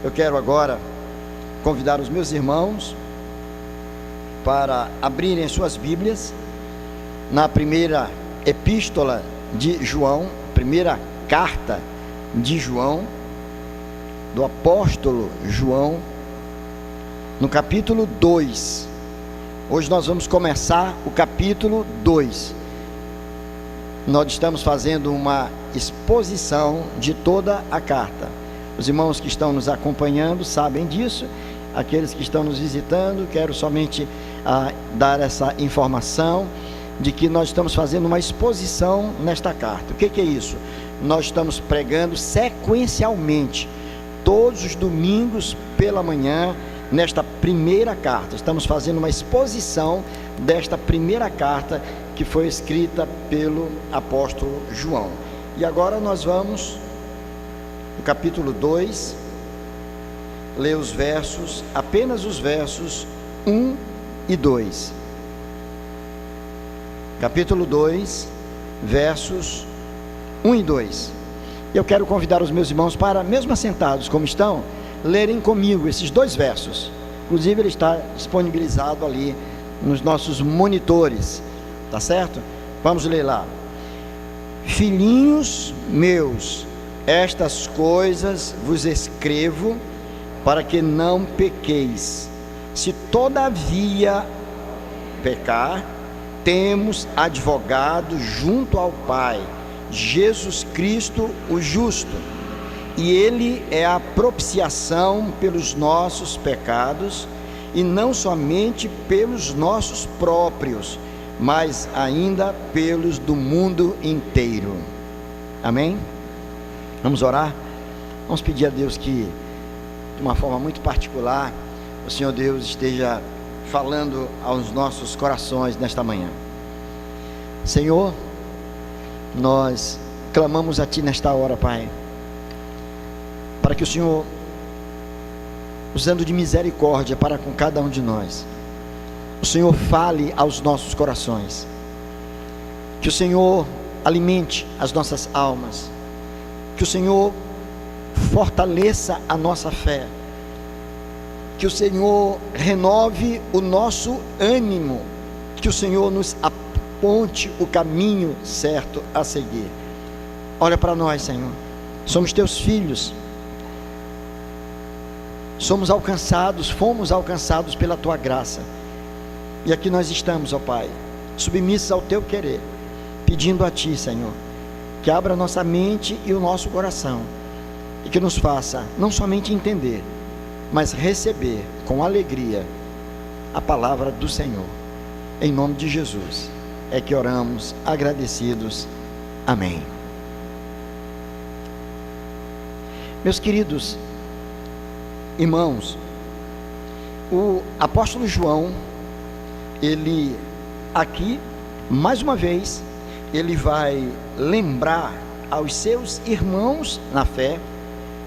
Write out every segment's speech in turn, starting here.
Eu quero agora convidar os meus irmãos para abrirem suas Bíblias na primeira epístola de João, primeira carta de João, do apóstolo João, no capítulo 2. Hoje nós vamos começar o capítulo 2. Nós estamos fazendo uma exposição de toda a carta. Os irmãos que estão nos acompanhando sabem disso. Aqueles que estão nos visitando, quero somente dar essa informação de que nós estamos fazendo uma exposição nesta carta. O que é isso? Nós estamos pregando sequencialmente, todos os domingos pela manhã, nesta primeira carta. Estamos fazendo uma exposição desta primeira carta que foi escrita pelo apóstolo João. E agora nós vamos, no capítulo 2, ler os versos, apenas os versos 1 e 2. Capítulo 2, versos 1 e 2. Eu quero convidar os meus irmãos para, mesmo assentados como estão, lerem comigo esses dois versos. Inclusive ele está disponibilizado ali nos nossos monitores, tá certo? Vamos ler lá. Filhinhos meus, estas coisas vos escrevo para que não pequeis. Se todavia pecar, temos advogado junto ao Pai, Jesus Cristo o justo, e ele é a propiciação pelos nossos pecados, e não somente pelos nossos próprios, mas ainda pelos do mundo inteiro. Amém? Vamos orar? Vamos pedir a Deus que, de uma forma muito particular, o Senhor Deus esteja falando aos nossos corações nesta manhã. Senhor, nós clamamos a Ti nesta hora, Pai, para que o Senhor, usando de misericórdia para com cada um de nós, o Senhor fale aos nossos corações, que o Senhor alimente as nossas almas, que o Senhor fortaleça a nossa fé, que o Senhor renove o nosso ânimo, que o Senhor nos aponte o caminho certo a seguir. Olha para nós, Senhor, somos Teus filhos, fomos alcançados pela Tua graça, e aqui nós estamos, ó Pai, submissos ao Teu querer, pedindo a Ti, Senhor, que abra nossa mente e o nosso coração, e que nos faça não somente entender, mas receber com alegria a palavra do Senhor. Em nome de Jesus é que oramos agradecidos. Amém. Meus queridos irmãos, o apóstolo João, ele aqui, mais uma vez, ele vai lembrar aos seus irmãos na fé,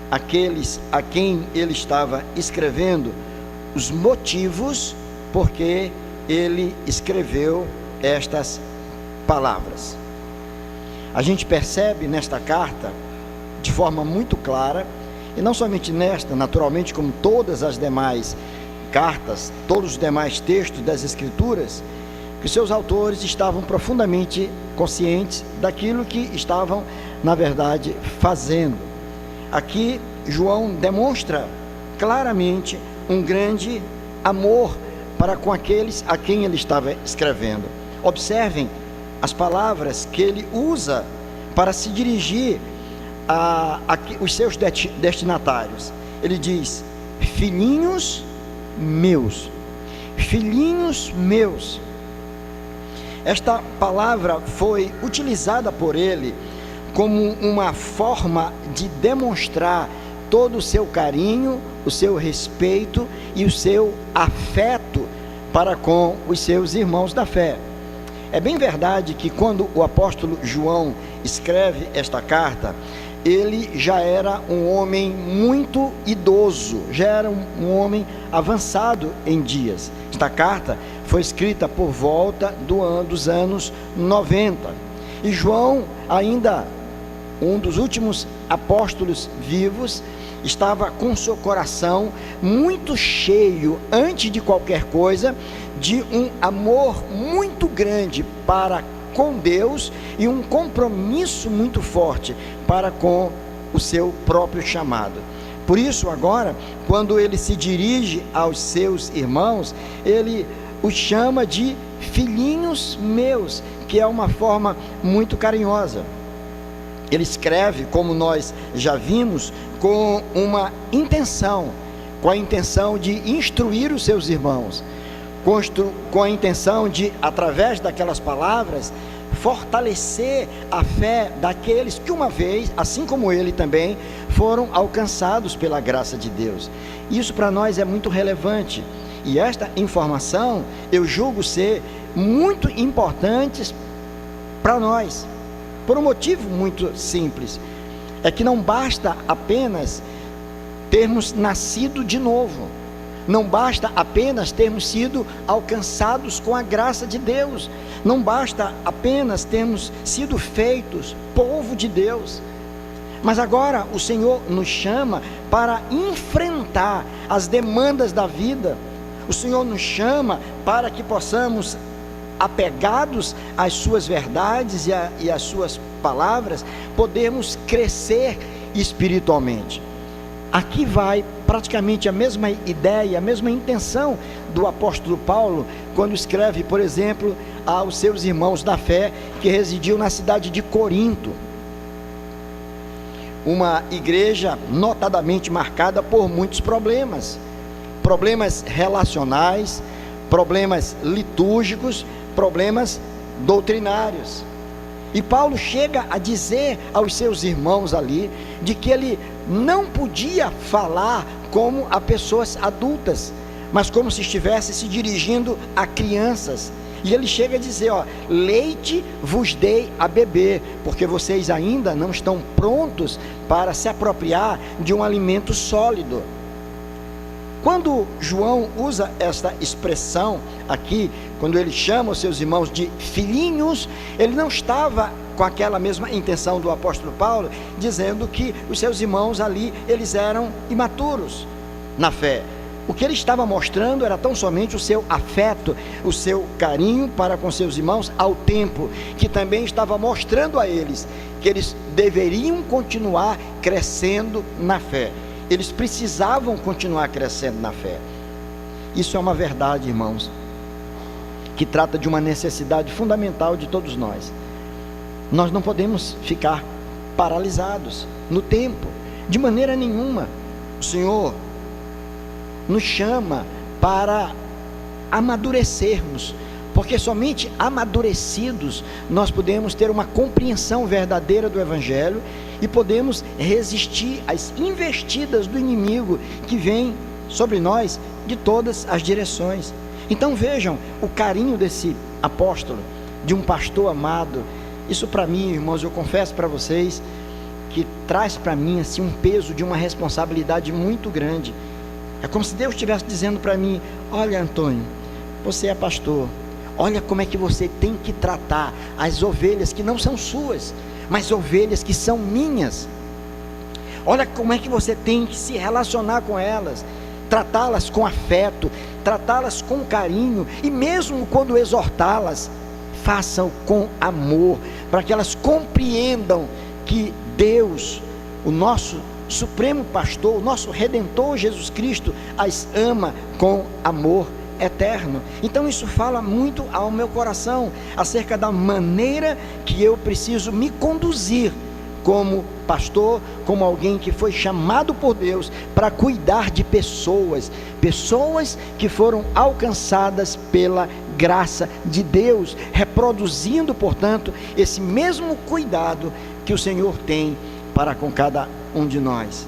aqueles a quem ele estava escrevendo, os motivos porque ele escreveu estas palavras. A gente percebe nesta carta, de forma muito clara, e não somente nesta, naturalmente, como todas as demais cartas, todos os demais textos das Escrituras, que seus autores estavam profundamente conscientes daquilo que estavam, na verdade, fazendo. Aqui, João demonstra claramente um grande amor para com aqueles a quem ele estava escrevendo. Observem as palavras que ele usa para se dirigir os seus destinatários. Ele diz: filhinhos meus, filhinhos meus. Esta palavra foi utilizada por ele como uma forma de demonstrar todo o seu carinho, o seu respeito e o seu afeto para com os seus irmãos da fé. É bem verdade que quando o apóstolo João escreve esta carta, ele já era um homem muito idoso, já era um homem avançado em dias. Esta carta foi escrita por volta dos anos 90. E João, ainda um dos últimos apóstolos vivos, estava com seu coração muito cheio, antes de qualquer coisa, de um amor muito grande para com Deus e um compromisso muito forte para com o seu próprio chamado. Por isso, agora, quando ele se dirige aos seus irmãos, ele os chama de filhinhos meus, que é uma forma muito carinhosa. Ele escreve, como nós já vimos, com uma intenção, com a intenção de instruir os seus irmãos, com a intenção de, através daquelas palavras, fortalecer a fé daqueles que uma vez, assim como ele também, foram alcançados pela graça de Deus. Isso para nós é muito relevante, e esta informação eu julgo ser muito importante para nós, por um motivo muito simples, é que não basta apenas termos nascido de novo, não basta apenas termos sido alcançados com a graça de Deus, não basta apenas termos sido feitos povo de Deus, mas agora o Senhor nos chama para enfrentar as demandas da vida. O Senhor nos chama para que possamos, apegados às suas verdades e às suas palavras, podermos crescer espiritualmente. Aqui vai praticamente a mesma ideia, a mesma intenção do apóstolo Paulo, quando escreve, por exemplo, aos seus irmãos da fé, que residiam na cidade de Corinto, uma igreja notadamente marcada por muitos problemas relacionais, problemas litúrgicos, problemas doutrinários. E Paulo chega a dizer aos seus irmãos ali, de que ele não podia falar como a pessoas adultas, mas como se estivesse se dirigindo a crianças. E ele chega a dizer, leite vos dei a beber, porque vocês ainda não estão prontos para se apropriar de um alimento sólido. Quando João usa esta expressão aqui, quando ele chama os seus irmãos de filhinhos, ele não estava com aquela mesma intenção do apóstolo Paulo, dizendo que os seus irmãos ali, eles eram imaturos na fé. O que ele estava mostrando era tão somente o seu afeto, o seu carinho para com seus irmãos, ao tempo que também estava mostrando a eles que eles deveriam continuar crescendo na fé. Eles precisavam continuar crescendo na fé. Isso é uma verdade, irmãos, que trata de uma necessidade fundamental de todos nós. Nós não podemos ficar paralisados no tempo, de maneira nenhuma. O Senhor nos chama para amadurecermos, porque somente amadurecidos nós podemos ter uma compreensão verdadeira do Evangelho e podemos resistir às investidas do inimigo que vem sobre nós de todas as direções. Então vejam o carinho desse apóstolo, de um pastor amado. Isso para mim, irmãos, eu confesso para vocês que traz para mim assim um peso de uma responsabilidade muito grande. É como se Deus estivesse dizendo para mim: olha, Antônio, você é pastor, olha como é que você tem que tratar as ovelhas que não são suas, mas ovelhas que são minhas. Olha como é que você tem que se relacionar com elas, tratá-las com afeto, tratá-las com carinho, e mesmo quando exortá-las, façam com amor, para que elas compreendam que Deus, o nosso Supremo Pastor, o nosso Redentor Jesus Cristo, as ama com amor eterno. Então isso fala muito ao meu coração, acerca da maneira que eu preciso me conduzir como pastor, como alguém que foi chamado por Deus para cuidar de pessoas que foram alcançadas pela graça de Deus, reproduzindo, portanto, esse mesmo cuidado que o Senhor tem para com cada um de nós.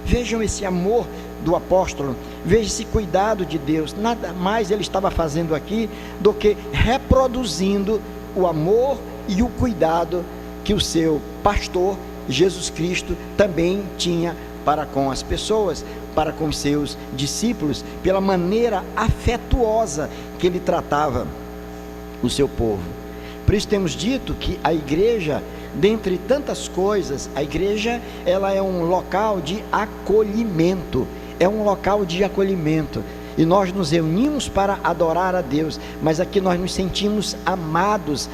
Vejam esse amor do apóstolo, veja esse cuidado de Deus. Nada mais ele estava fazendo aqui do que reproduzindo o amor e o cuidado que o seu pastor Jesus Cristo também tinha para com as pessoas, para com os seus discípulos, pela maneira afetuosa que ele tratava o seu povo. Por isso temos dito que a igreja dentre tantas coisas, a igreja, ela é um local de acolhimento, é um local de acolhimento, e nós nos reunimos para adorar a Deus, mas aqui nós nos sentimos amados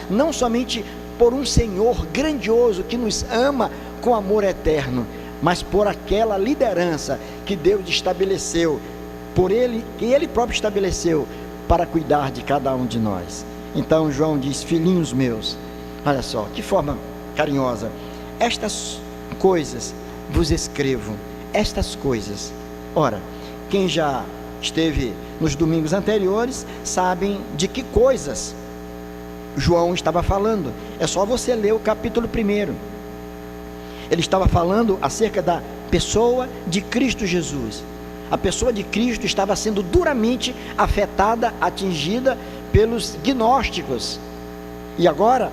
não somente por um Senhor grandioso que nos ama com amor eterno, mas por aquela liderança que Deus estabeleceu, por Ele, que Ele próprio estabeleceu para cuidar de cada um de nós. Então João diz: filhinhos meus, olha só, que forma carinhosa, estas coisas vos escrevo, estas coisas. Ora, quem já esteve nos domingos anteriores, sabem de que coisas João estava falando. É só você ler o capítulo 1. Ele estava falando acerca da pessoa de Cristo Jesus. A pessoa de Cristo estava sendo duramente afetada, atingida pelos gnósticos. E agora,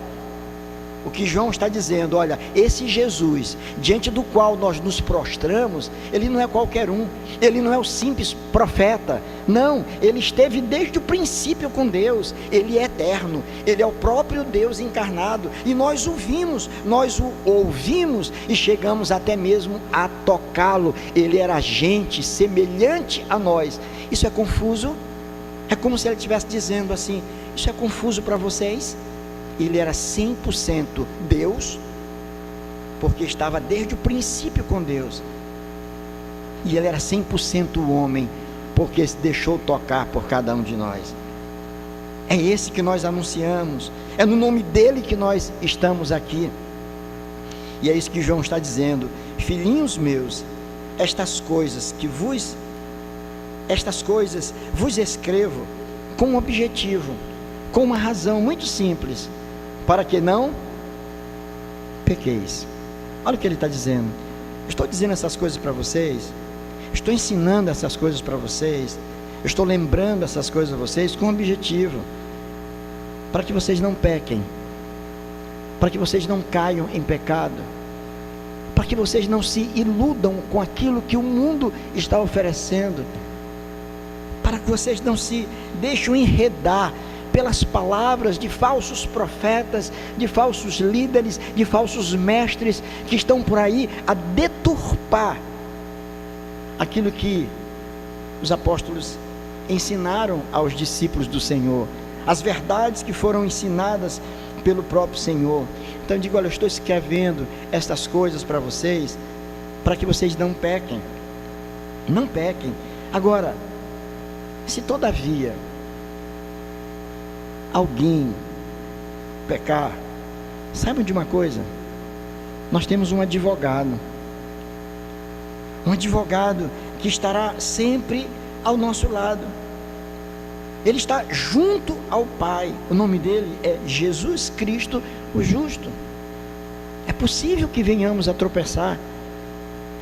o que João está dizendo: olha, esse Jesus, diante do qual nós nos prostramos, ele não é qualquer um, ele não é o simples profeta, não, ele esteve desde o princípio com Deus, ele é eterno, ele é o próprio Deus encarnado, e nós o ouvimos e chegamos até mesmo a tocá-lo. Ele era gente semelhante a nós. Isso é confuso? É como se ele estivesse dizendo assim: isso é confuso para vocês? Ele era 100% Deus, porque estava desde o princípio com Deus, e ele era 100% homem, porque se deixou tocar por cada um de nós. É esse que nós anunciamos, é no nome dele que nós estamos aqui, e é isso que João está dizendo: filhinhos meus, estas coisas vos escrevo com um objetivo, com uma razão muito simples, para que não pequeis. Olha o que ele está dizendo: estou dizendo essas coisas para vocês, estou ensinando essas coisas para vocês, eu estou lembrando essas coisas a vocês com um objetivo, para que vocês não pequem, para que vocês não caiam em pecado, para que vocês não se iludam com aquilo que o mundo está oferecendo, para que vocês não se deixem enredar pelas palavras de falsos profetas, de falsos líderes, de falsos mestres que estão por aí a deturpar aquilo que os apóstolos ensinaram aos discípulos do Senhor, as verdades que foram ensinadas pelo próprio Senhor. Então eu digo: olha, eu estou escrevendo estas coisas para vocês, para que vocês não pequem. Agora, se todavia alguém pecar, saibam de uma coisa: nós temos um advogado que estará sempre ao nosso lado. Ele está junto ao Pai. O nome dele é Jesus Cristo, o justo. É possível que venhamos a tropeçar,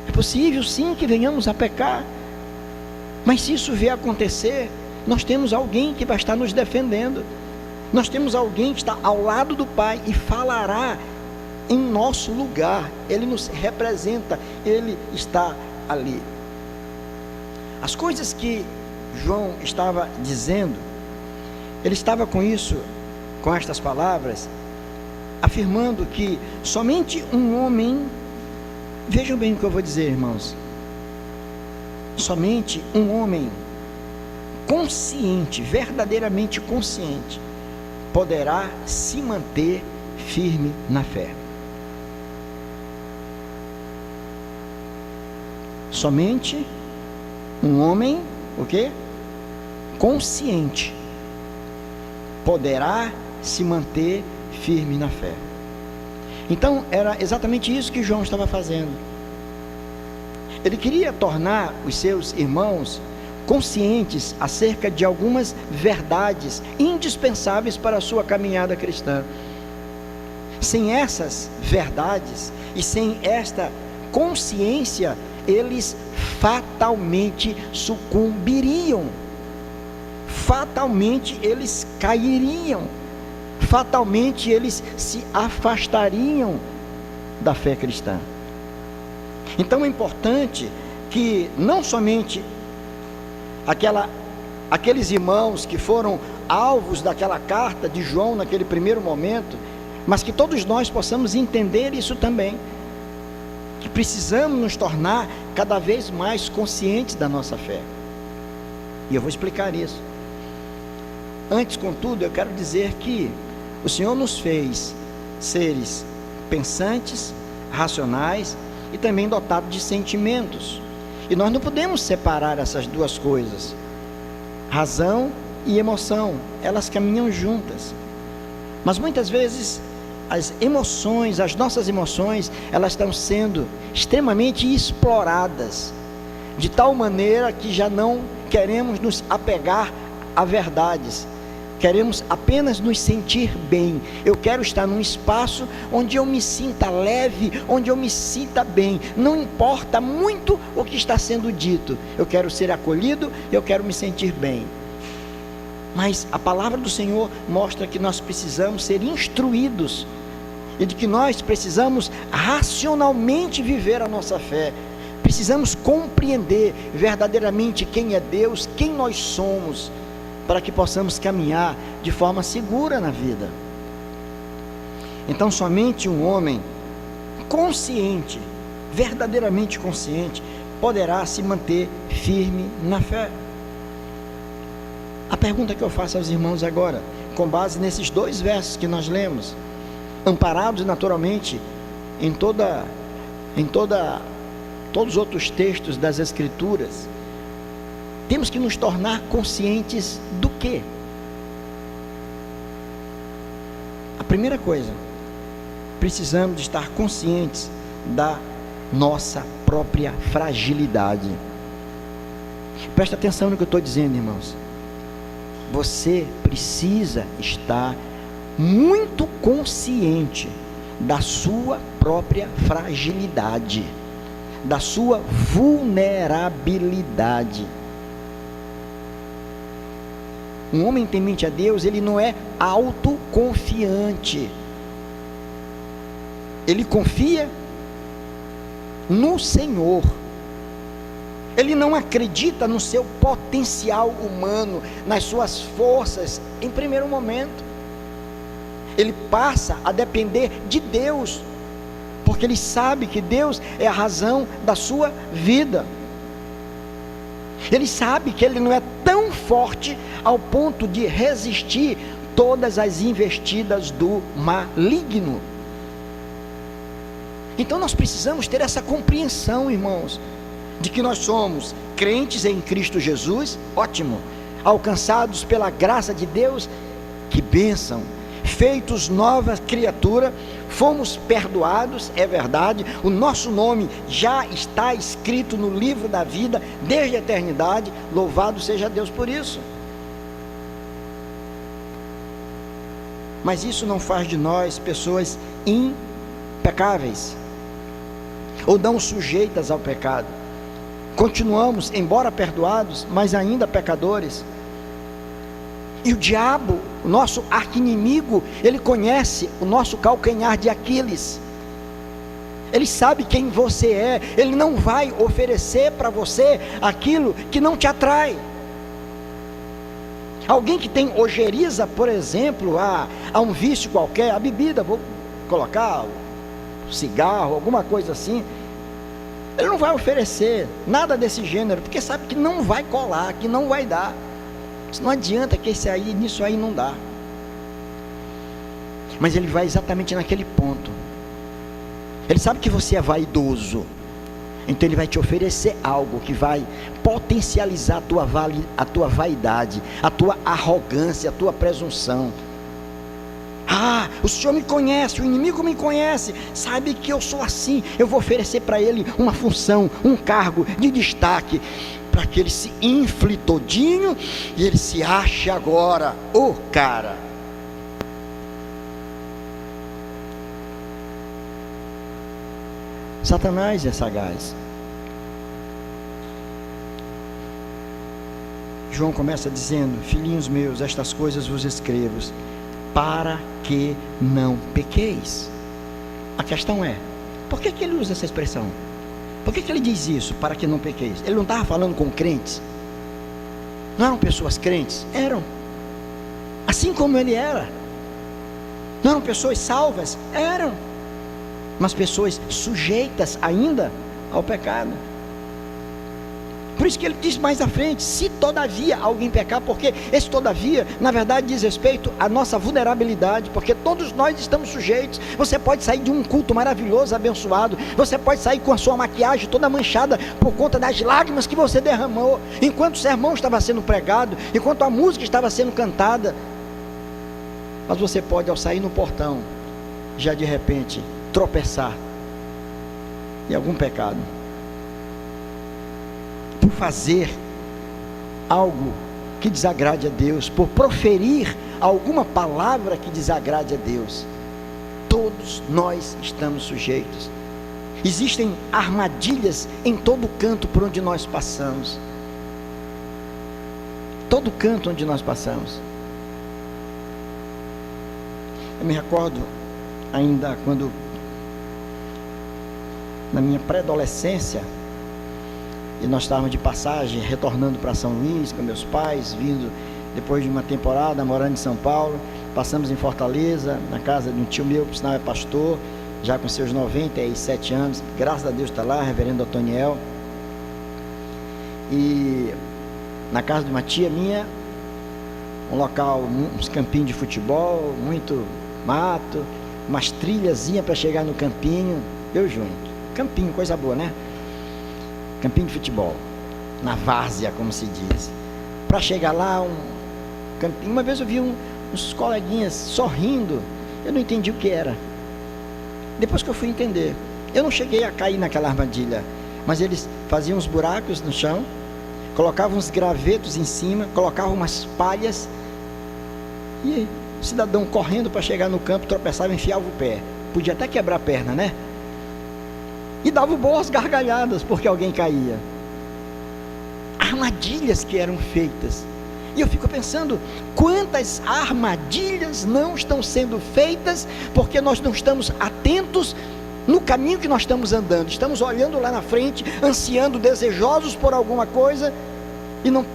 é possível sim que venhamos a pecar, mas se isso vier a acontecer, nós temos alguém que vai estar nos defendendo. Nós temos alguém que está ao lado do Pai e falará em nosso lugar. Ele nos representa, ele está ali. As coisas que João estava dizendo, ele estava com isso, com estas palavras, afirmando que somente um homem, vejam bem o que eu vou dizer, irmãos, somente um homem consciente, verdadeiramente consciente, poderá se manter firme na fé. Somente um homem, o quê? Consciente, poderá se manter firme na fé. Então era exatamente isso que João estava fazendo. Ele queria tornar os seus irmãos conscientes acerca de algumas verdades indispensáveis para a sua caminhada cristã. Sem essas verdades e sem esta consciência, eles fatalmente sucumbiriam, fatalmente eles cairiam, fatalmente eles se afastariam da fé cristã. Então é importante que não somente aqueles irmãos que foram alvos daquela carta de João naquele primeiro momento, mas que todos nós possamos entender isso também, que precisamos nos tornar cada vez mais conscientes da nossa fé. E eu vou explicar isso. Antes, contudo, eu quero dizer que o Senhor nos fez seres pensantes, racionais e também dotados de sentimentos. E nós não podemos separar essas duas coisas. Razão e emoção, elas caminham juntas. Mas muitas vezes as emoções, as nossas emoções, elas estão sendo extremamente exploradas, de tal maneira que já não queremos nos apegar a verdades, queremos apenas nos sentir bem. Eu quero estar num espaço onde eu me sinta leve, onde eu me sinta bem, não importa muito o que está sendo dito, eu quero ser acolhido, eu quero me sentir bem. Mas a palavra do Senhor mostra que nós precisamos ser instruídos e de que nós precisamos racionalmente viver a nossa fé. Precisamos compreender verdadeiramente quem é Deus, quem nós somos, para que possamos caminhar de forma segura na vida. Então, somente um homem consciente, verdadeiramente consciente, poderá se manter firme na fé. A pergunta que eu faço aos irmãos agora, com base nesses 2 versos que nós lemos, amparados naturalmente em todos os outros textos das Escrituras, temos que nos tornar conscientes do quê? A primeira coisa, precisamos de estar conscientes da nossa própria fragilidade. Presta atenção no que eu estou dizendo, irmãos. Você precisa estar muito consciente da sua própria fragilidade, da sua vulnerabilidade. Um homem temente a Deus, ele não é autoconfiante. Ele confia no Senhor. Ele não acredita no seu potencial humano, nas suas forças, em primeiro momento. Ele passa a depender de Deus, porque ele sabe que Deus é a razão da sua vida. Ele sabe que ele não é tão forte ao ponto de resistir todas as investidas do maligno. Então nós precisamos ter essa compreensão, irmãos, de que nós somos crentes em Cristo Jesus, ótimo, alcançados pela graça de Deus, que bênção, feitos nova criatura, fomos perdoados, é verdade, o nosso nome já está escrito no livro da vida, desde a eternidade, louvado seja Deus por isso. Mas isso não faz de nós pessoas impecáveis, ou não sujeitas ao pecado. Continuamos, embora perdoados, mas ainda pecadores. E o diabo, o nosso arqui-inimigo, ele conhece o nosso calcanhar de Aquiles. Ele sabe quem você é. Ele não vai oferecer para você aquilo que não te atrai. Alguém que tem ojeriza, por exemplo, a um vício qualquer, a bebida, vou colocar cigarro, alguma coisa assim, ele não vai oferecer nada desse gênero, porque sabe que não vai colar, que não vai dar. Não adianta que nisso aí não dá. Mas ele vai exatamente naquele ponto. Ele sabe que você é vaidoso, então ele vai te oferecer algo que vai potencializar a tua vaidade, a tua arrogância, a tua presunção. Ah, o Senhor me conhece, o inimigo me conhece, sabe que eu sou assim, eu vou oferecer para ele uma função, um cargo de destaque, para que ele se infle todinho e ele se ache agora o cara. Satanás é sagaz. João começa dizendo: filhinhos meus, estas coisas vos escrevo para que não pequeis. A questão é, por que ele usa essa expressão? Por que ele diz isso, para que não pequeis? Ele não estava falando com crentes? Não eram pessoas crentes? Eram. Assim como ele era. Não eram pessoas salvas? Eram, mas pessoas sujeitas ainda ao pecado. Por isso que ele diz mais à frente: se todavia alguém pecar, porque esse todavia, na verdade, diz respeito à nossa vulnerabilidade, porque todos nós estamos sujeitos. Você pode sair de um culto maravilhoso, abençoado, você pode sair com a sua maquiagem toda manchada por conta das lágrimas que você derramou, enquanto o sermão estava sendo pregado, enquanto a música estava sendo cantada. Mas você pode, ao sair no portão, já de repente tropeçar em algum pecado, por fazer algo que desagrade a Deus, por proferir alguma palavra que desagrade a Deus. Todos nós estamos sujeitos. Existem armadilhas em todo canto por onde nós passamos. Todo canto onde nós passamos. Eu me recordo ainda quando, na minha pré-adolescência, e nós estávamos de passagem, retornando para São Luís com meus pais, vindo depois de uma temporada, morando em São Paulo. Passamos em Fortaleza, na casa de um tio meu, por sinal é pastor, já com seus 97 anos, graças a Deus está lá, reverendo Otoniel. E na casa de uma tia minha, um local, uns campinhos de futebol, muito mato, umas trilhazinhas para chegar no campinho, eu junto. Campinho, coisa boa, né? Campinho de futebol, na várzea, como se diz. Para chegar lá, um campinho. Uma vez eu vi uns coleguinhas sorrindo, eu não entendi o que era. Depois que eu fui entender, eu não cheguei a cair naquela armadilha, mas eles faziam uns buracos no chão, colocavam uns gravetos em cima, colocavam umas palhas, e o cidadão correndo para chegar no campo, tropeçava e enfiava o pé. Podia até quebrar a perna, né? E dava boas gargalhadas porque alguém caía. Armadilhas que eram feitas. E eu fico pensando, quantas armadilhas não estão sendo feitas porque nós não estamos atentos no caminho que nós estamos andando. Estamos olhando lá na frente, ansiando, desejosos por alguma coisa, e não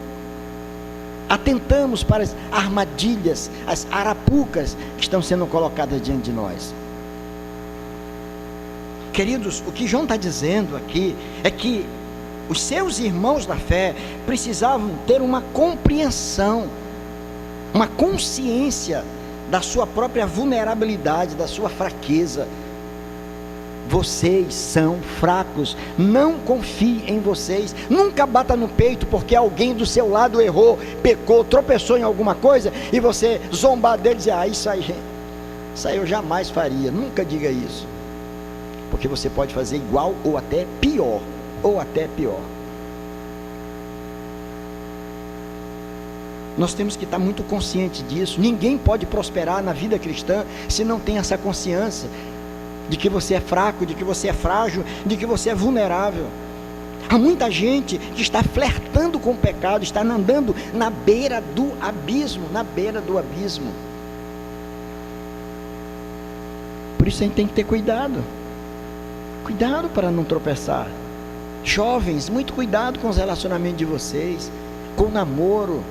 atentamos para as armadilhas, as arapucas que estão sendo colocadas diante de nós. Queridos, o que João está dizendo aqui é que os seus irmãos da fé precisavam ter uma compreensão, uma consciência da sua própria vulnerabilidade, da sua fraqueza. Vocês são fracos, não confie em vocês, nunca bata no peito porque alguém do seu lado errou, pecou, tropeçou em alguma coisa e você zombar dele e dizer: isso aí eu jamais faria. Nunca diga isso, porque você pode fazer igual ou até pior, Nós temos que estar muito conscientes disso. Ninguém pode prosperar na vida cristã se não tem essa consciência de que você é fraco, de que você é frágil, de que você é vulnerável. Há muita gente que está flertando com o pecado, está andando na beira do abismo, Por isso a gente tem que ter cuidado para não tropeçar. Jovens, muito cuidado com os relacionamentos de vocês, com o namoro.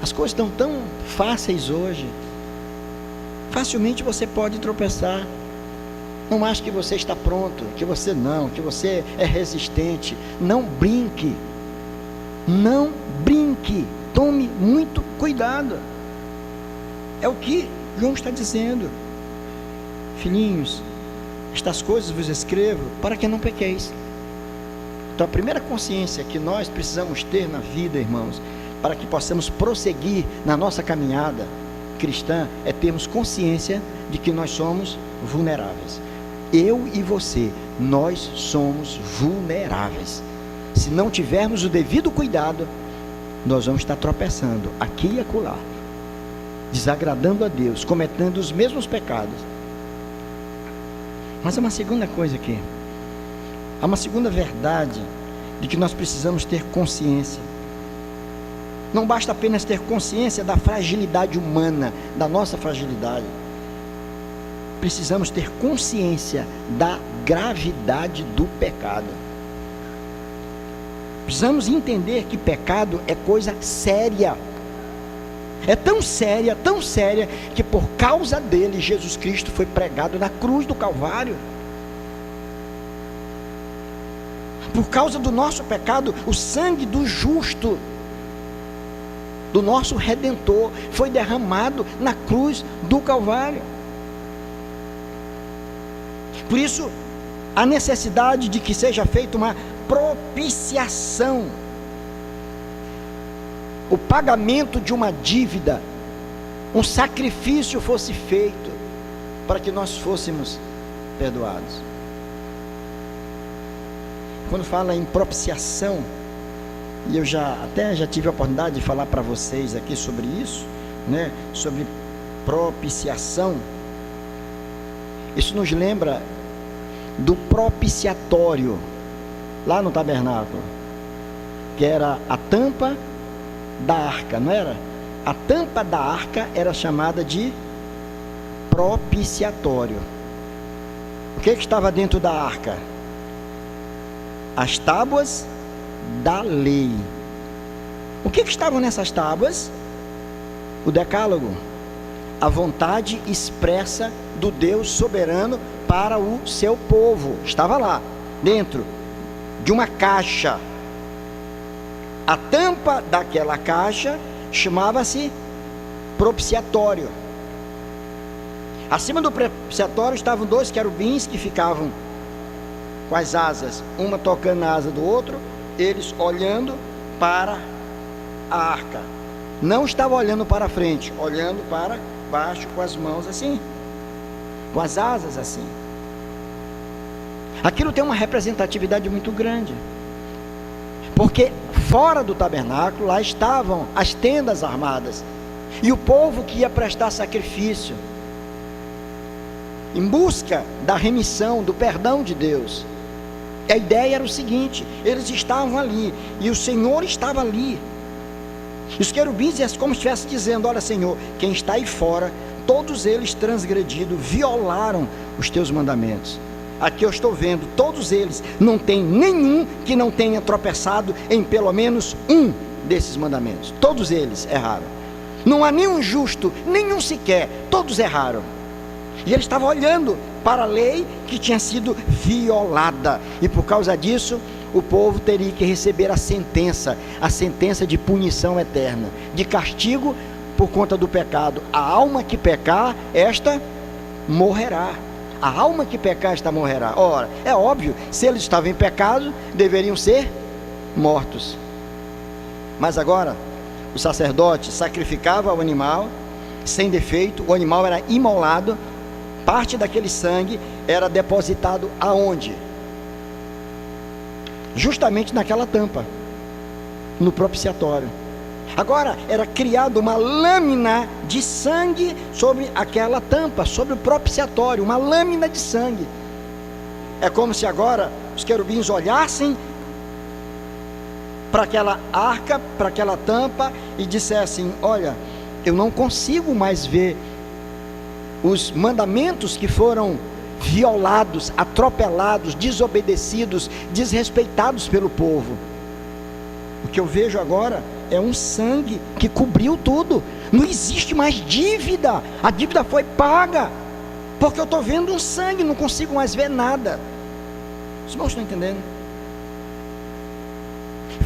As coisas estão tão fáceis hoje, facilmente você pode tropeçar. Não ache que você está pronto, que você é resistente. Não brinque, tome muito cuidado. É o que João está dizendo: filhinhos, estas coisas vos escrevo para que não pequeis. Então a primeira consciência que nós precisamos ter na vida, irmãos, para que possamos prosseguir na nossa caminhada cristã, é termos consciência de que nós somos vulneráveis. Eu e você, nós somos vulneráveis. Se não tivermos o devido cuidado, nós vamos estar tropeçando aqui e acolá, desagradando a Deus, cometendo os mesmos pecados. Mas há uma segunda coisa aqui, há uma segunda verdade de que nós precisamos ter consciência. Não basta apenas ter consciência da fragilidade humana, da nossa fragilidade. Precisamos ter consciência da gravidade do pecado. Precisamos entender que pecado é coisa séria. é tão séria, que por causa dele, Jesus Cristo foi pregado na cruz do Calvário. Por causa do nosso pecado, o sangue do justo, do nosso Redentor, foi derramado na cruz do Calvário. Por isso, a necessidade de que seja feita uma propiciação, o pagamento de uma dívida, um sacrifício fosse feito para que nós fôssemos perdoados. Quando fala em propiciação, e eu já tive a oportunidade de falar para vocês aqui sobre isso, né? Sobre propiciação. Isso nos lembra do propiciatório lá no tabernáculo, que era a tampa da arca, não era? A tampa da arca era chamada de propiciatório. O que estava dentro da arca? As tábuas da lei. O que estavam nessas tábuas? O decálogo, a vontade expressa do Deus soberano para o seu povo. Estava lá, dentro de uma caixa. A tampa daquela caixa chamava-se propiciatório. Acima do propiciatório estavam 2 querubins que ficavam com as asas, uma tocando na asa do outro, eles olhando para a arca. Não estavam olhando para frente, olhando para baixo com as mãos assim, com as asas assim. Aquilo tem uma representatividade muito grande, porque fora do tabernáculo, lá estavam as tendas armadas, e o povo que ia prestar sacrifício, em busca da remissão, do perdão de Deus. A ideia era o seguinte: eles estavam ali, e o Senhor estava ali. Os querubins, como se estivesse dizendo: olha, Senhor, quem está aí fora, todos eles transgrediram, violaram os teus mandamentos. Aqui eu estou vendo, todos eles, não tem nenhum que não tenha tropeçado em pelo menos um desses mandamentos. Todos eles erraram. Não há nenhum justo, nenhum sequer, todos erraram. E ele estava olhando para a lei que tinha sido violada, e por causa disso, o povo teria que receber a sentença de punição eterna, de castigo por conta do pecado. A alma que pecar, esta morrerá. A alma que pecar, esta morrerá. Ora, é óbvio, se eles estavam em pecado, deveriam ser mortos. Mas agora, o sacerdote sacrificava o animal sem defeito, o animal era imolado, parte daquele sangue era depositado aonde? Justamente naquela tampa, no propiciatório. Agora era criada uma lâmina de sangue sobre aquela tampa, sobre o propiciatório, uma lâmina de sangue. É como se agora os querubins olhassem para aquela arca, para aquela tampa, e dissessem: olha, eu não consigo mais ver os mandamentos que foram violados, atropelados, desobedecidos, desrespeitados pelo povo. O que eu vejo agora é um sangue que cobriu tudo. Não existe mais dívida. A dívida foi paga, porque eu estou vendo um sangue, não consigo mais ver nada. Os irmãos estão entendendo?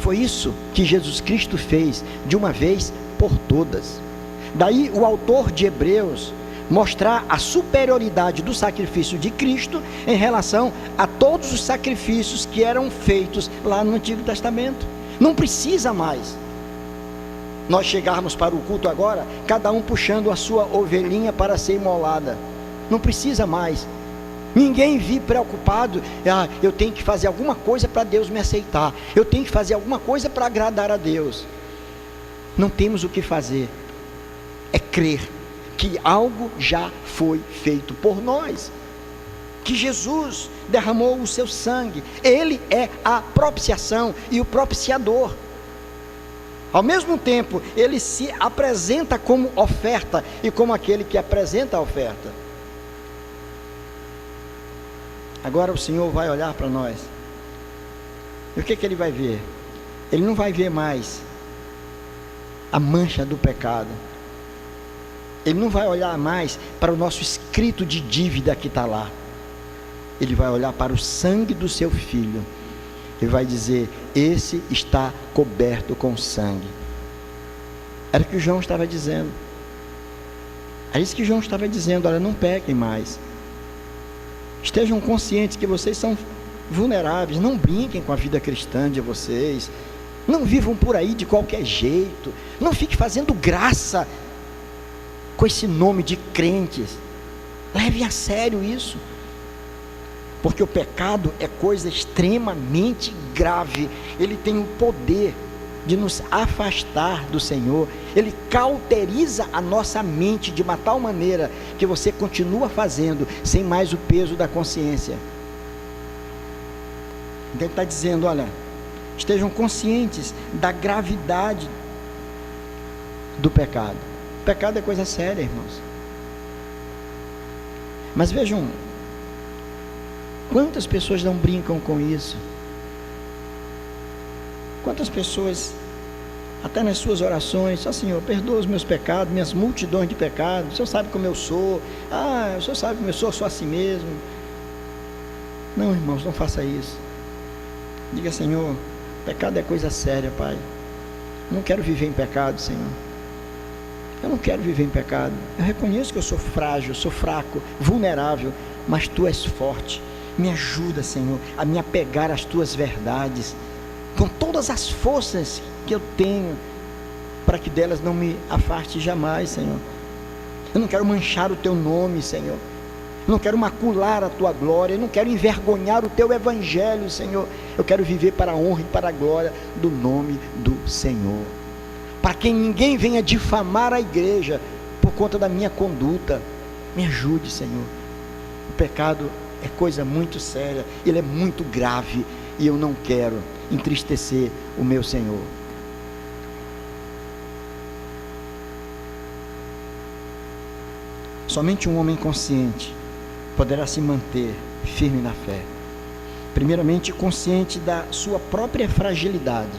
Foi isso que Jesus Cristo fez de uma vez por todas. Daí o autor de Hebreus mostrar a superioridade do sacrifício de Cristo em relação a todos os sacrifícios que eram feitos lá no Antigo Testamento. Não precisa mais nós chegarmos para o culto agora, cada um puxando a sua ovelhinha para ser imolada. Não precisa mais. Ninguém vir preocupado: eu tenho que fazer alguma coisa para Deus me aceitar, eu tenho que fazer alguma coisa para agradar a Deus. Não temos o que fazer, é crer que algo já foi feito por nós, que Jesus derramou o seu sangue. Ele é a propiciação e o propiciador. Ao mesmo tempo, ele se apresenta como oferta e como aquele que apresenta a oferta. Agora o Senhor vai olhar para nós, e o que ele vai ver? Ele não vai ver mais a mancha do pecado, Ele não vai olhar mais para o nosso escrito de dívida que está lá. Ele vai olhar para o sangue do seu filho. Ele vai dizer: esse está coberto com sangue. Era o que o João estava dizendo. É isso que João estava dizendo: olha, não pequem mais. Estejam conscientes que vocês são vulneráveis. Não brinquem com a vida cristã de vocês. Não vivam por aí de qualquer jeito. Não fiquem fazendo graça com esse nome de crentes. Levem a sério isso. Porque o pecado é coisa extremamente grave. Ele tem o poder de nos afastar do Senhor. Ele cauteriza a nossa mente de uma tal maneira que você continua fazendo sem mais o peso da consciência. Então ele está dizendo: olha, estejam conscientes da gravidade do pecado. O pecado é coisa séria, irmãos. Mas vejam, quantas pessoas não brincam com isso? Quantas pessoas, até nas suas orações: ó Senhor, perdoa os meus pecados, minhas multidões de pecados, o Senhor sabe como eu sou, o Senhor sabe como eu sou assim mesmo. Não, irmãos, não faça isso. Diga: Senhor, pecado é coisa séria, Pai. Eu não quero viver em pecado, Senhor. Eu não quero viver em pecado. Eu reconheço que eu sou frágil, sou fraco, vulnerável, mas Tu és forte. Me ajuda, Senhor, a me apegar às Tuas verdades, com todas as forças que eu tenho, para que delas não me afaste jamais, Senhor. Eu não quero manchar o Teu nome, Senhor. Eu não quero macular a Tua glória. Eu não quero envergonhar o Teu evangelho, Senhor. Eu quero viver para a honra e para a glória do nome do Senhor, para que ninguém venha difamar a igreja por conta da minha conduta. Me ajude, Senhor. O pecado é coisa muito séria, ele é muito grave, e eu não quero entristecer o meu Senhor. Somente um homem consciente poderá se manter firme na fé. Primeiramente, consciente da sua própria fragilidade,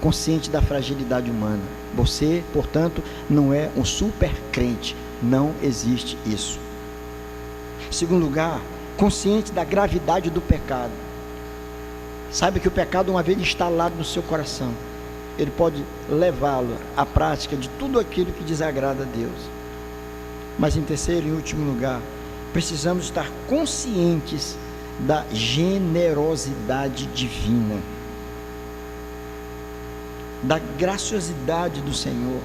consciente da fragilidade humana. Você, portanto, não é um super crente, não existe isso. Em segundo lugar, consciente da gravidade do pecado. Saiba que o pecado, uma vez instalado no seu coração, ele pode levá-lo à prática de tudo aquilo que desagrada a Deus. Mas em terceiro e último lugar, precisamos estar conscientes da generosidade divina, da graciosidade do Senhor,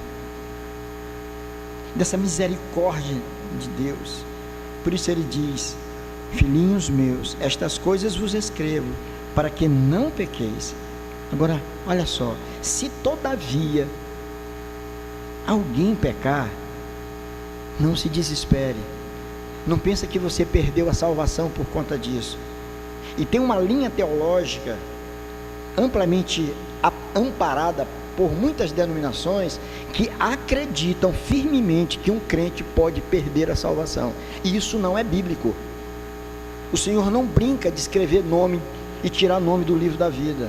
dessa misericórdia de Deus. Por isso ele diz: filhinhos meus, estas coisas vos escrevo, para que não pequeis. Agora, olha só: se todavia alguém pecar, não se desespere. Não pensa que você perdeu a salvação por conta disso. E tem uma linha teológica amplamente amparada por muitas denominações que acreditam firmemente que um crente pode perder a salvação. E isso não é bíblico. O Senhor não brinca de escrever nome e tirar nome do livro da vida.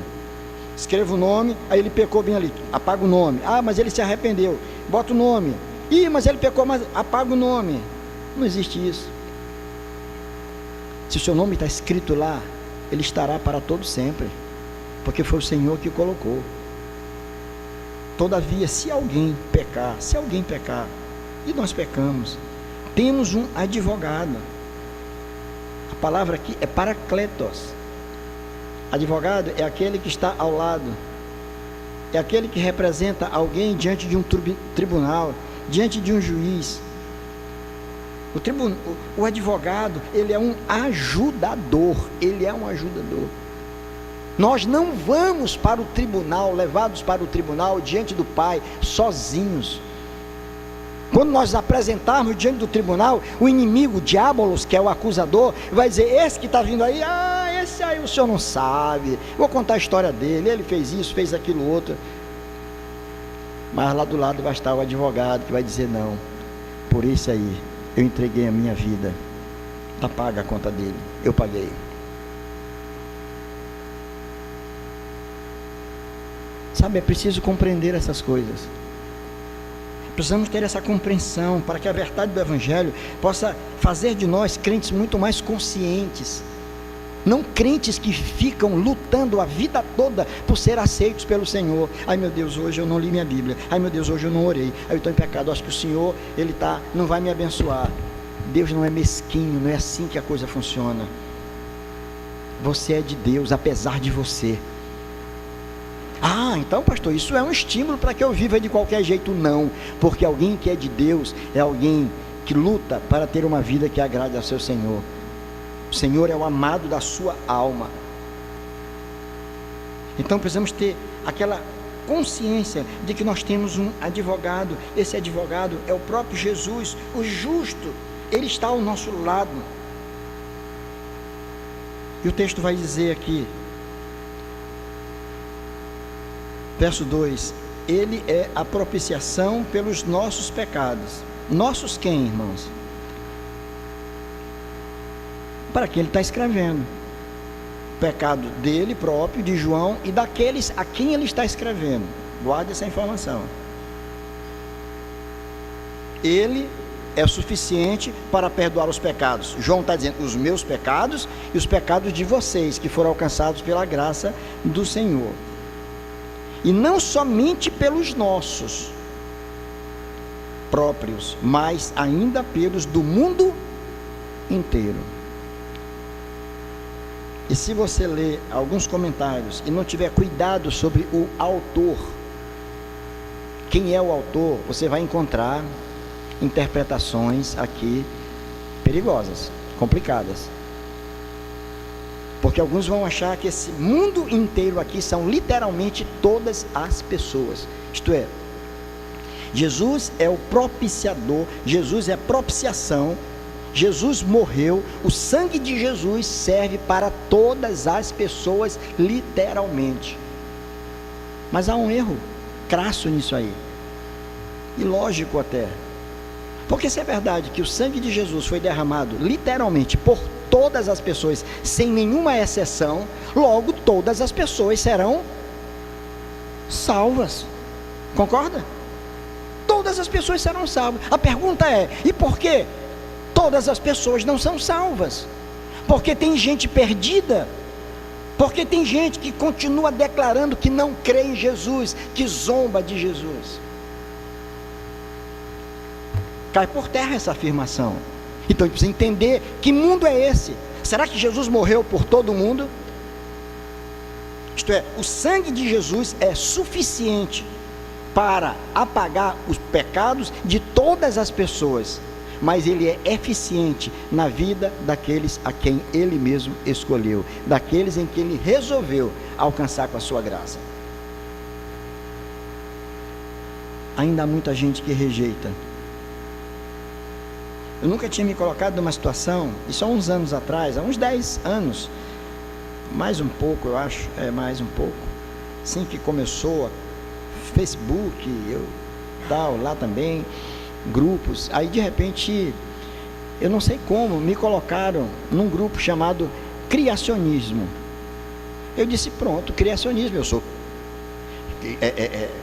Escreva o nome, aí ele pecou bem ali, apaga o nome. Mas ele se arrependeu, bota o nome. Mas ele pecou, mas apaga o nome. Não existe isso. Se o seu nome está escrito lá, ele estará para todo sempre, porque foi o Senhor que colocou. Todavia, se alguém pecar, e nós pecamos, temos um advogado. A palavra aqui é paracletos. Advogado é aquele que está ao lado, é aquele que representa alguém diante de um tribunal, diante de um juiz. O advogado, ele é um ajudador, Nós não vamos para o tribunal, levados para o tribunal diante do Pai, sozinhos. Quando nós apresentarmos diante do tribunal, o inimigo, o diabolos, que é o acusador, vai dizer: esse que está vindo aí, esse aí o senhor não sabe, vou contar a história dele, ele fez isso, fez aquilo outro. Mas lá do lado vai estar o advogado, que vai dizer: não, por isso aí eu entreguei a minha vida, está paga a conta dele, eu paguei. Sabe, é preciso compreender essas coisas. Precisamos ter essa compreensão para que a verdade do Evangelho possa fazer de nós crentes muito mais conscientes. Não crentes que ficam lutando a vida toda por ser aceitos pelo Senhor. Ai meu Deus, hoje eu não li minha Bíblia. Ai meu Deus, hoje eu não orei. Ai, eu estou em pecado, acho que o Senhor, não vai me abençoar. Deus não é mesquinho, não é assim que a coisa funciona. Você é de Deus, apesar de você. Ah, então pastor, isso é um estímulo para que eu viva de qualquer jeito? Não, porque alguém que é de Deus é alguém que luta para ter uma vida que agrade ao seu Senhor. O Senhor é o amado da sua alma. Então precisamos ter aquela consciência de que nós temos um advogado. Esse advogado é o próprio Jesus, o justo. Ele está ao nosso lado. E o texto vai dizer aqui, verso 2: Ele é a propiciação pelos nossos pecados. Nossos quem, irmãos? Para quem ele está escrevendo. O pecado dele próprio, de João, e daqueles a quem ele está escrevendo. Guarde essa informação. Ele é suficiente para perdoar os pecados. João está dizendo os meus pecados e os pecados de vocês, que foram alcançados pela graça do Senhor. E não somente pelos nossos próprios, mas ainda pelos do mundo inteiro. E se você ler alguns comentários e não tiver cuidado sobre o autor, quem é o autor, você vai encontrar interpretações aqui perigosas, complicadas. Porque alguns vão achar que esse mundo inteiro aqui são literalmente todas as pessoas. Isto é, Jesus é o propiciador, Jesus é a propiciação, Jesus morreu, o sangue de Jesus serve para todas as pessoas, literalmente. Mas há um erro crasso nisso aí, e lógico até. Porque se é verdade que o sangue de Jesus foi derramado literalmente por todas as pessoas, sem nenhuma exceção, logo todas as pessoas serão salvas. Concorda? Todas as pessoas serão salvas. A pergunta é: e por que todas as pessoas não são salvas? Porque tem gente perdida, porque tem gente que continua declarando que não crê em Jesus, que zomba de Jesus. Cai por terra essa afirmação. Então a gente precisa entender que mundo é esse. Será que Jesus morreu por todo mundo? Isto é, o sangue de Jesus é suficiente para apagar os pecados de todas as pessoas, mas ele é eficiente na vida daqueles a quem ele mesmo escolheu, daqueles em que ele resolveu alcançar com a sua graça. Ainda há muita gente que rejeita. Eu nunca tinha me colocado numa situação, isso há uns anos atrás, há uns 10 anos, mais um pouco eu acho, mais um pouco, assim que começou Facebook, lá também, grupos, aí de repente, eu não sei como, me colocaram num grupo chamado criacionismo. Eu disse, pronto, criacionismo, eu sou,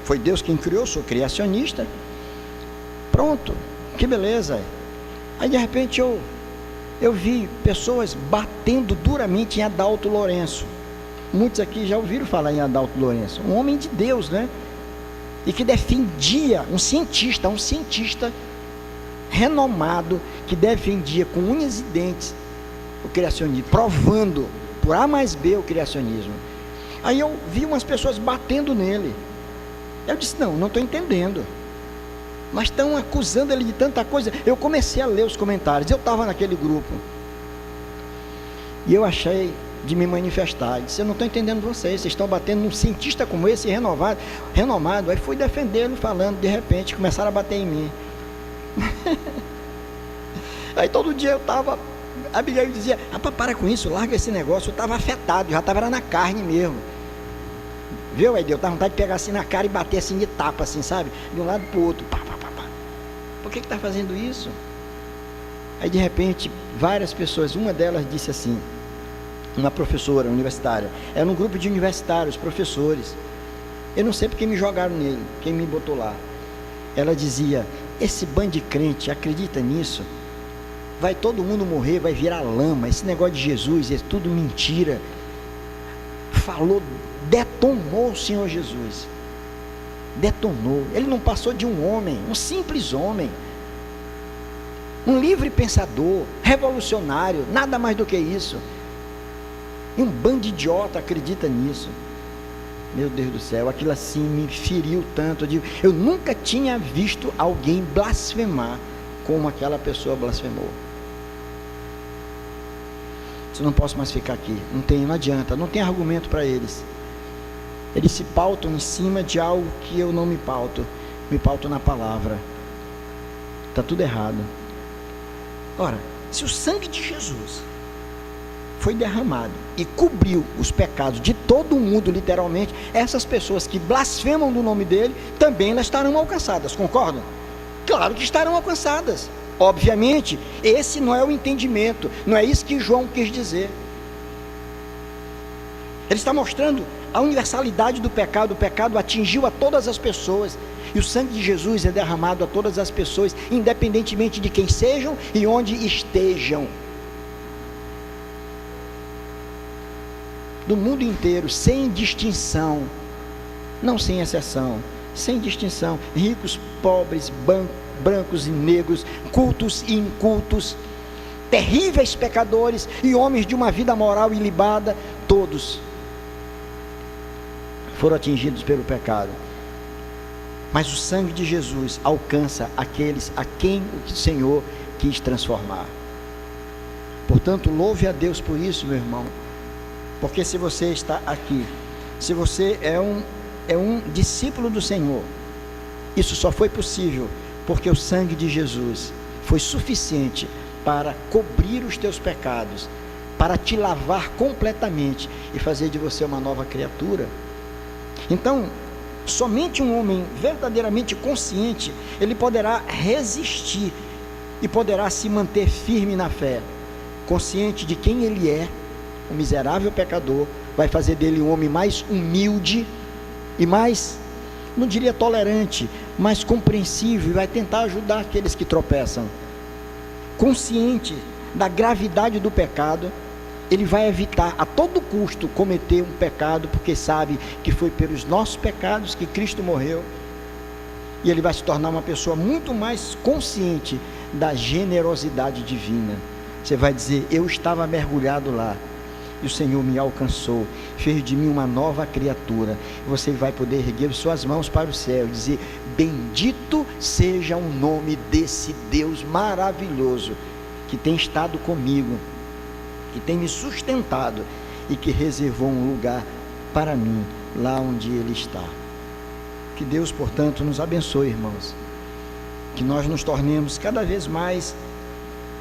foi Deus quem criou, eu sou criacionista, pronto, que beleza. Aí de repente eu vi pessoas batendo duramente em Adalto Lourenço. Muitos aqui já ouviram falar em Adalto Lourenço, um homem de Deus, né? E que defendia, um cientista renomado, que defendia com unhas e dentes o criacionismo, provando por A mais B o criacionismo. Aí eu vi umas pessoas batendo nele. Eu disse, não estou entendendo. Mas estão acusando ele de tanta coisa. Eu comecei a ler os comentários, eu estava naquele grupo, e eu achei de me manifestar, eu disse, eu não estou entendendo vocês estão batendo num cientista como esse, renomado, aí fui defendê-lo, falando, de repente, começaram a bater em mim. Aí todo dia eu estava, a Abigail dizia, rapaz, para com isso, larga esse negócio, eu estava afetado, já estava na carne mesmo. Viu, aí deu vontade de pegar assim na cara e bater assim de tapa, assim, sabe? De um lado para o outro, pá. Por que está fazendo isso? Aí de repente, várias pessoas, uma delas disse assim, uma professora universitária, era um grupo de universitários, professores, eu não sei porque me jogaram nele, quem me botou lá. ela dizia: esse bando de crente acredita nisso? Vai todo mundo morrer, vai virar lama, esse negócio de Jesus é tudo mentira. Falou, detonou o Senhor Jesus, detonou. Ele não passou de um homem, um simples homem, um livre pensador, revolucionário, nada mais do que isso. E um bando de idiota acredita nisso. Meu Deus do céu, aquilo assim me feriu tanto. Eu nunca tinha visto alguém blasfemar como aquela pessoa blasfemou. Eu não posso mais ficar aqui, não adianta, não tem argumento para eles. Eles se pautam em cima de algo que eu não me pauto na palavra. Está tudo errado. Ora, se o sangue de Jesus foi derramado e cobriu os pecados de todo mundo, literalmente, essas pessoas que blasfemam do nome dele, também elas estarão alcançadas, concordam? Claro que estarão alcançadas. Obviamente, esse não é o entendimento, não é isso que João quis dizer. Ele está mostrando a universalidade do pecado. O pecado atingiu a todas as pessoas, e o sangue de Jesus é derramado a todas as pessoas, independentemente de quem sejam e onde estejam. Do mundo inteiro, sem distinção, não sem exceção, sem distinção, ricos, pobres, brancos e negros, cultos e incultos, terríveis pecadores e homens de uma vida moral ilibada, todos foram atingidos pelo pecado. Mas o sangue de Jesus alcança aqueles a quem o Senhor quis transformar. Portanto, louve a Deus por isso, meu irmão, porque se você está aqui, se você é um discípulo do Senhor, isso só foi possível porque o sangue de Jesus foi suficiente para cobrir os teus pecados, para te lavar completamente e fazer de você uma nova criatura. Então, somente um homem verdadeiramente consciente, ele poderá resistir e poderá se manter firme na fé, consciente de quem ele é, um miserável pecador, vai fazer dele um homem mais humilde e mais, não diria tolerante, mais compreensível, e vai tentar ajudar aqueles que tropeçam. Consciente da gravidade do pecado, ele vai evitar a todo custo cometer um pecado, porque sabe que foi pelos nossos pecados que Cristo morreu, e ele vai se tornar uma pessoa muito mais consciente da generosidade divina. Você vai dizer: eu estava mergulhado lá, e o Senhor me alcançou, fez de mim uma nova criatura. Você vai poder erguer suas mãos para o céu e dizer: bendito seja o nome desse Deus maravilhoso, que tem estado comigo, que tem me sustentado e que reservou um lugar para mim, lá onde Ele está. Que Deus, portanto, nos abençoe, irmãos, que nós nos tornemos cada vez mais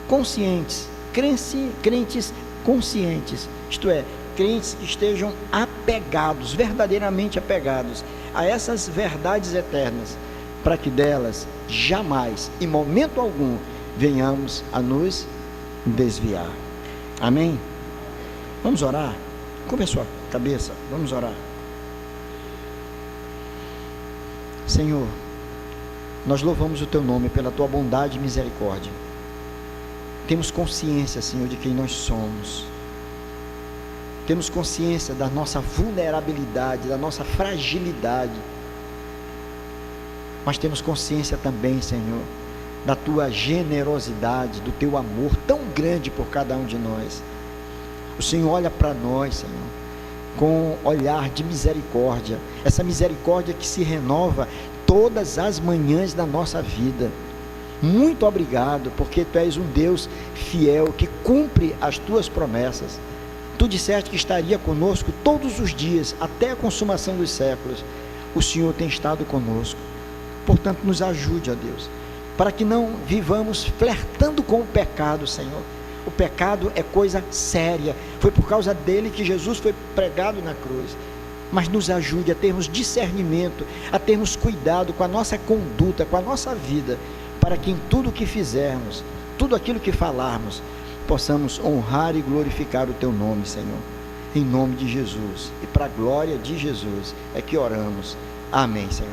conscientes, crentes conscientes, isto é, crentes que estejam apegados, verdadeiramente apegados a essas verdades eternas, para que delas jamais, em momento algum, venhamos a nos desviar. Amém? Vamos orar? Curva a sua cabeça, vamos orar. Senhor, nós louvamos o Teu nome pela Tua bondade e misericórdia. Temos consciência, Senhor, de quem nós somos. Temos consciência da nossa vulnerabilidade, da nossa fragilidade. Mas temos consciência também, Senhor, da Tua generosidade, do Teu amor tão grande por cada um de nós. O Senhor olha para nós, Senhor, com olhar de misericórdia, essa misericórdia que se renova todas as manhãs da nossa vida. Muito obrigado, porque Tu és um Deus fiel, que cumpre as Tuas promessas. Tu disseste que estaria conosco todos os dias, até a consumação dos séculos. O Senhor tem estado conosco. Portanto, nos ajude, ó Deus, para que não vivamos flertando com o pecado, Senhor. O pecado é coisa séria, foi por causa dele que Jesus foi pregado na cruz. Mas nos ajude a termos discernimento, a termos cuidado com a nossa conduta, com a nossa vida, para que em tudo que fizermos, tudo aquilo que falarmos, possamos honrar e glorificar o Teu nome, Senhor, em nome de Jesus, e para a glória de Jesus é que oramos. Amém, Senhor.